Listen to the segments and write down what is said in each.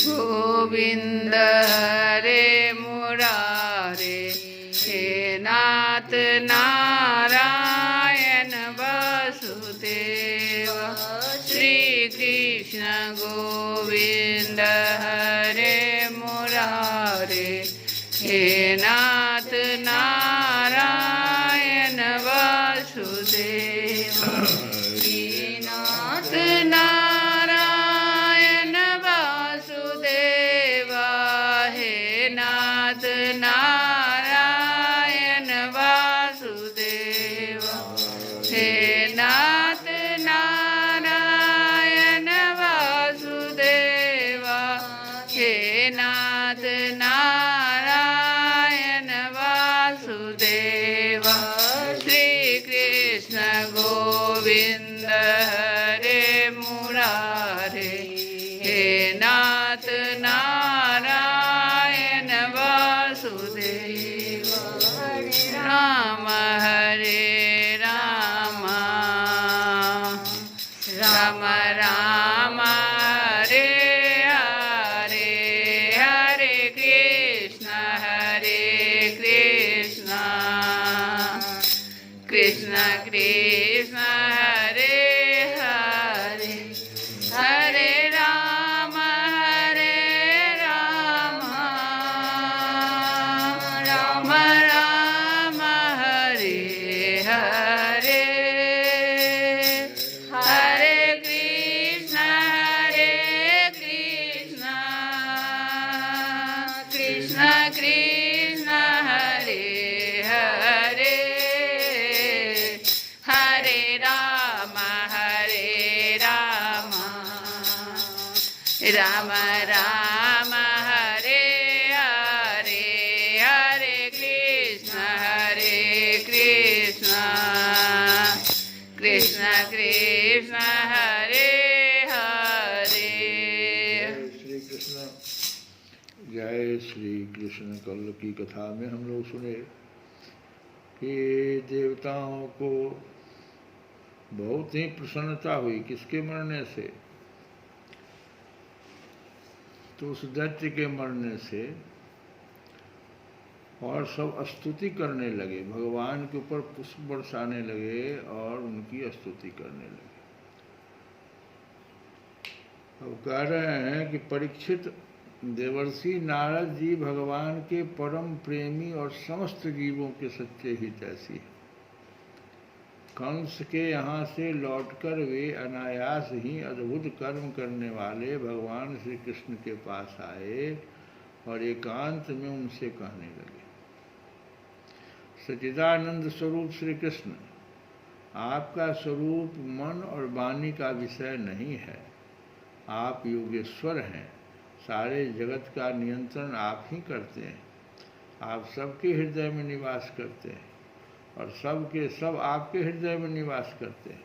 गोविंद हरे मुरारे, हे नाथ नारायण वासुदेव। श्री कृष्ण गोविंद हरे मुरारे, हे नाथ नारायण वासुदेव। हे नाथ नारायण वासुदेव, हे नाथ नारायण वासुदेव। हे नाथ नारायण वासुदेव, हे नाथ नारायण वासुदेव। श्री कृष्ण गोविंद हरे मुरारे, हे नाथ नारायण वासुदेव। राम हरे राम, राम राम हरे हरे, हरे कृष्ण कृष्ण कृष्ण हरे हरे, हरे राम राम राम हरे हरे, हरे कृष्ण कृष्ण कृष्ण हरे हरे, हरे राम राम राम हरे हरे, हरे कृष्ण कृष्ण कृष्ण हरे हरे। श्री कृष्ण। जय श्री कृष्ण। कल की कथा में हम लोग सुने कि देवताओं को बहुत ही प्रसन्नता हुई। किसके मरने से? तो उस दैत्य के मरने से। और सब स्तुति करने लगे, भगवान के ऊपर पुष्प बरसाने लगे और उनकी स्तुति करने लगे। अब कह रहे हैं कि परीक्षित, देवर्षि नारद जी भगवान के परम प्रेमी और समस्त जीवों के सच्चे हितैषी हैं। कंस के यहाँ से लौटकर वे अनायास ही अद्भुत कर्म करने वाले भगवान श्री कृष्ण के पास आए और एकांत में उनसे कहने लगे, सच्चिदानंद स्वरूप श्री कृष्ण, आपका स्वरूप मन और वाणी का विषय नहीं है। आप योगेश्वर हैं, सारे जगत का नियंत्रण आप ही करते हैं। आप सबके हृदय में निवास करते हैं और सबके सब आपके हृदय में निवास करते हैं।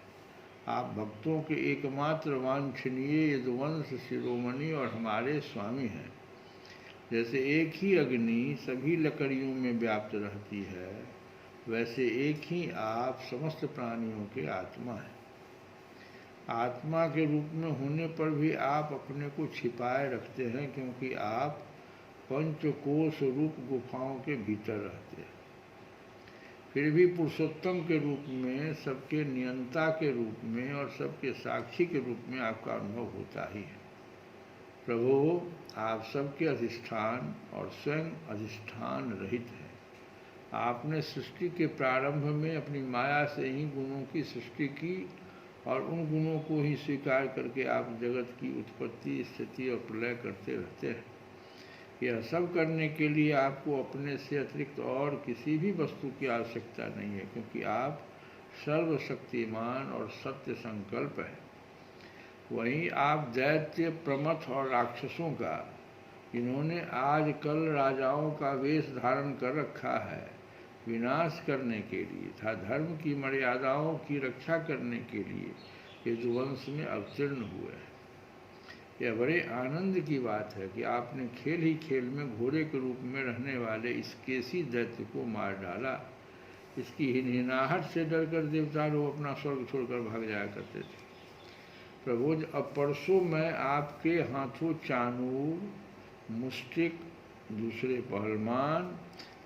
आप भक्तों के एकमात्र वांछनीय यदुवंश शिरोमणि और हमारे स्वामी हैं। जैसे एक ही अग्नि सभी लकड़ियों में व्याप्त रहती है, वैसे एक ही आप समस्त प्राणियों के आत्मा हैं। आत्मा के रूप में होने पर भी आप अपने को छिपाए रखते हैं, क्योंकि आप पंचकोश रूप गुफाओं के भीतर रहते हैं। फिर भी पुरुषोत्तम के रूप में, सबके नियंता के रूप में और सबके साक्षी के रूप में आपका अनुभव होता ही है। प्रभु, आप सबके अधिष्ठान और स्वयं अधिष्ठान रहित हैं। आपने सृष्टि के प्रारंभ में अपनी माया से ही गुणों की सृष्टि की और उन गुणों को ही स्वीकार करके आप जगत की उत्पत्ति, स्थिति और प्रलय करते रहते हैं। यह सब करने के लिए आपको अपने से अतिरिक्त और किसी भी वस्तु की आवश्यकता नहीं है, क्योंकि आप सर्वशक्तिमान और सत्य संकल्प हैं। वहीं आप दैत्य, प्रमथ और राक्षसों का, जिन्होंने आज कल राजाओं का वेश धारण कर रखा है, विनाश करने के लिए तथा धर्म की मर्यादाओं की रक्षा करने के लिए यदुवंश में अवतीर्ण हुए हैं। यह बड़े आनंद की बात है कि आपने खेल ही खेल में घोड़े के रूप में रहने वाले इस केसी दैत्य को मार डाला। इसकी हिनहिनाहट से डरकर देवता लोग अपना स्वर्ग छोड़कर भाग जाया करते थे। प्रभु अब परसों मैं आपके हाथों चानूर, मुष्टिक, दूसरे पहलवान,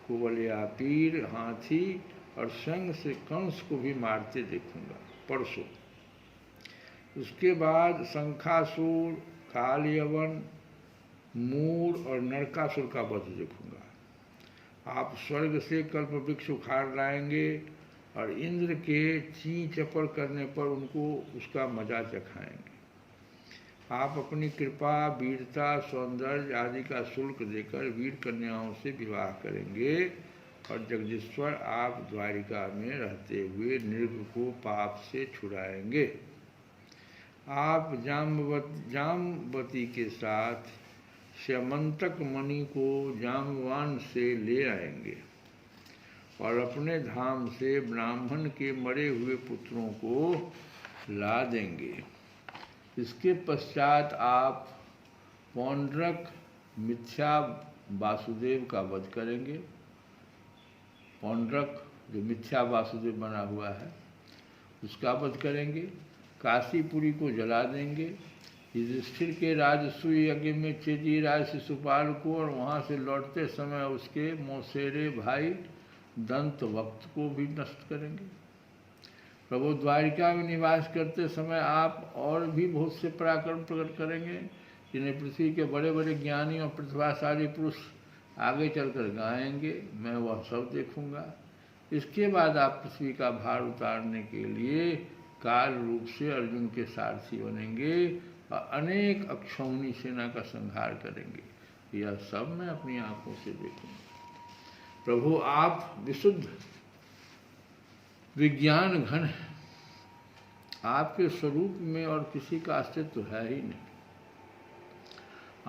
कुबलिया पीर, हाथी और संग से कंस को भी मारते देखूंगा परसों। उसके बाद शंखासुर, काल यवन, मूर और नरकासुर का वध देखूंगा। आप स्वर्ग से कल्प वृक्ष उखाड़ लाएंगे और इंद्र के ची चपर करने पर उनको उसका मजा चखाएंगे। आप अपनी कृपा, वीरता, सौंदर्य आदि का शुल्क देकर वीर कन्याओं से विवाह करेंगे और जगदीश्वर आप द्वारिका में रहते हुए नृग को पाप से छुड़ाएंगे। आप जाम्बवती के साथ स्यमंतक मणि को जाम्बवान से ले आएंगे और अपने धाम से ब्राह्मण के मरे हुए पुत्रों को ला देंगे। इसके पश्चात आप पौंड्रक मिथ्या वासुदेव का वध करेंगे। पौंड्रक जो मिथ्या वासुदेव बना हुआ है उसका वध करेंगे। काशीपुरी को जला देंगे। युधिष्ठिर के राजसूय यज्ञ में चेदी राज शिशुपाल को और वहाँ से लौटते समय उसके मौसेरे भाई दंत वक्त को भी नष्ट करेंगे। प्रभु द्वारिका में निवास करते समय आप और भी बहुत से पराक्रम प्रकट करेंगे जिन्हें पृथ्वी के बड़े बड़े ज्ञानी और प्रतिभाशाली पुरुष आगे चलकर गाएंगे। मैं वह सब देखूंगा। इसके बाद आप पृथ्वी का भार उतारने के लिए काल रूप से अर्जुन के सारथी बनेंगे और अनेक अक्षौणी सेना का संहार करेंगे। यह सब मैं अपनी आंखों से देखूंगा। प्रभु आप विशुद्ध विज्ञान घन हैं। आपके स्वरूप में और किसी का अस्तित्व है ही नहीं।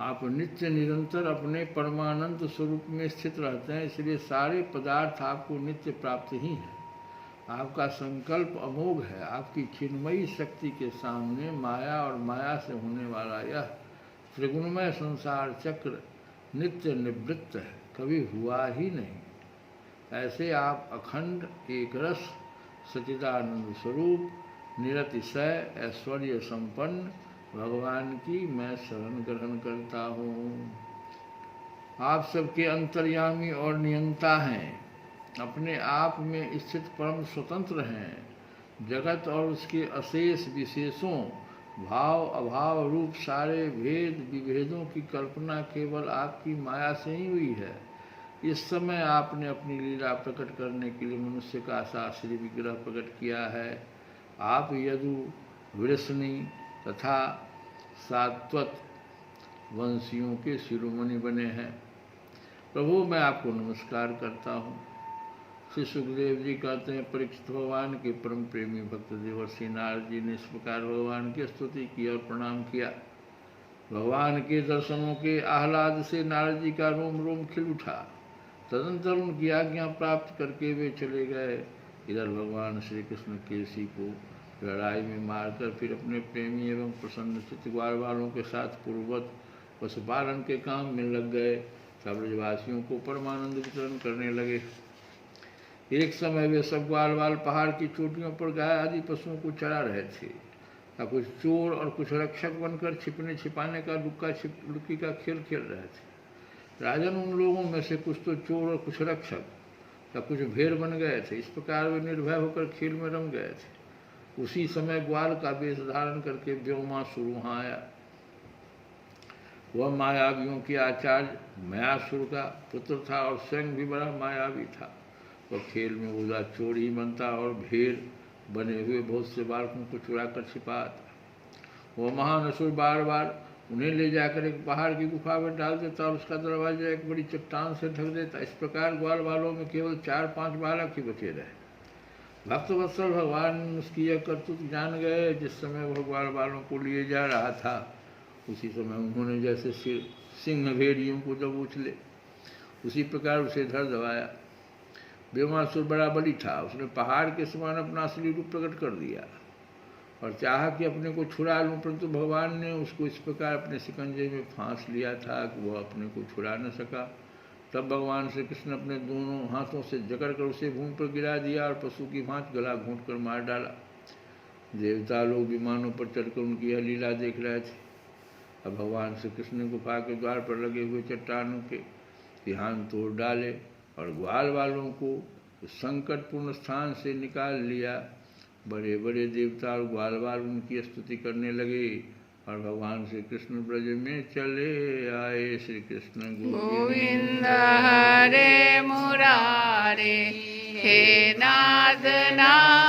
आप नित्य निरंतर अपने परमानंद स्वरूप में स्थित रहते हैं, इसलिए सारे पदार्थ आपको नित्य प्राप्त ही हैं। आपका संकल्प अमोघ है। आपकी चिन्मयी शक्ति के सामने माया और माया से होने वाला यह त्रिगुणमय संसार चक्र नित्य निवृत्त है, कभी हुआ ही नहीं। ऐसे आप अखंड एक रस सच्चिदानंद स्वरूप निरतिशय ऐश्वर्य संपन्न भगवान की मैं शरण ग्रहण करता हूँ। आप सबके अंतर्यामी और नियंता हैं। अपने आप में स्थित परम स्वतंत्र हैं। जगत और उसके अशेष विशेषों, भाव अभाव रूप सारे भेद विभेदों की कल्पना केवल आपकी माया से ही हुई है। इस समय आपने अपनी लीला प्रकट करने के लिए मनुष्य का शास्त्रीय विग्रह प्रकट किया है। आप यदु, वृष्णि तथा सात्वत वंशियों के शिरोमणि बने हैं। प्रभु मैं आपको नमस्कार करता हूँ। श्री सुखदेव जी कहते हैं, परीक्षित भगवान के परम प्रेमी भक्त देवर्षि नारद जी ने इस प्रकार भगवान की स्तुति की और प्रणाम किया। भगवान के दर्शनों के आह्लाद से नारद जी का रोम रोम खिल उठा। तदंतर उनकी आज्ञा प्राप्त करके वे चले गए। इधर भगवान श्री कृष्ण केसी को लड़ाई में मारकर फिर अपने प्रेमी एवं प्रसन्न चित्त ग्वाल वालों के साथ पूर्ववत पशुपालन के काम में लग गए। सब ब्रजवासियों को परमानंद वितरण करने लगे। एक समय वे सब ग्वाल वाल पहाड़ की चोटियों पर गाय आदि पशुओं को चरा रहे थे। कुछ चोर और कुछ रक्षक बनकर छिपने छिपाने का लुक्की का खेल खेल रहे थे। राजन उन लोगों में से कुछ तो चोर और कुछ रक्षक या कुछ भेड़ बन गए थे। इस प्रकार वे निर्भय होकर खेल में रम गए थे। उसी समय ग्वाल का वेश धारण करके व्योमासुर वहाँ आया। वह मायावियों के आचार्य मयासुर का पुत्र था और स्वयं भी बड़ा मायावी था। वह खेल में उदा चोर ही बनता और भेड़ बने हुए बहुत से बालकों को चुरा कर छिपाता। वह महान असुर बार बार उन्हें ले जाकर एक पहाड़ की गुफा में डाल देता और उसका दरवाजा एक बड़ी चट्टान से ढक देता। इस प्रकार ग्वाल वालों में केवल 4-5 बालक ही बचे रहे। भक्तवत्सल भगवान उसकी यह करतूत जान गए। जिस समय वह ग्वाल वालों को लिए जा रहा था उसी समय उन्होंने जैसे सिंह भेड़ियों को जब उछले उसी प्रकार उसे धर दबाया। व्योमासुर बड़ा बली था। उसने पहाड़ के समान अपना असली रूप प्रकट कर दिया और चाहा कि अपने को छुड़ा लूं, परंतु भगवान ने उसको इस प्रकार अपने शिकंजे में फांस लिया था कि वह अपने को छुड़ा न सका। तब भगवान श्री कृष्ण अपने दोनों हाथों से जकड़ कर उसे भूमि पर गिरा दिया और पशु की भांति गला घोंट कर मार डाला। देवता लोग विमानों पर चढ़कर उनकी यह लीला देख रहे थे। अब भगवान श्री कृष्ण गुफा के द्वार पर लगे हुए चट्टानों के तिहान तोड़ डाले और ग्वाल वालों को उस संकटपूर्ण स्थान से निकाल लिया। बड़े बड़े देवता और ग्वाल वाल उनकी स्तुति करने लगे और भगवान श्री कृष्ण ब्रज में चले आए। श्री कृष्ण गोविंद हरे मुरारे, हे नाथ नाथ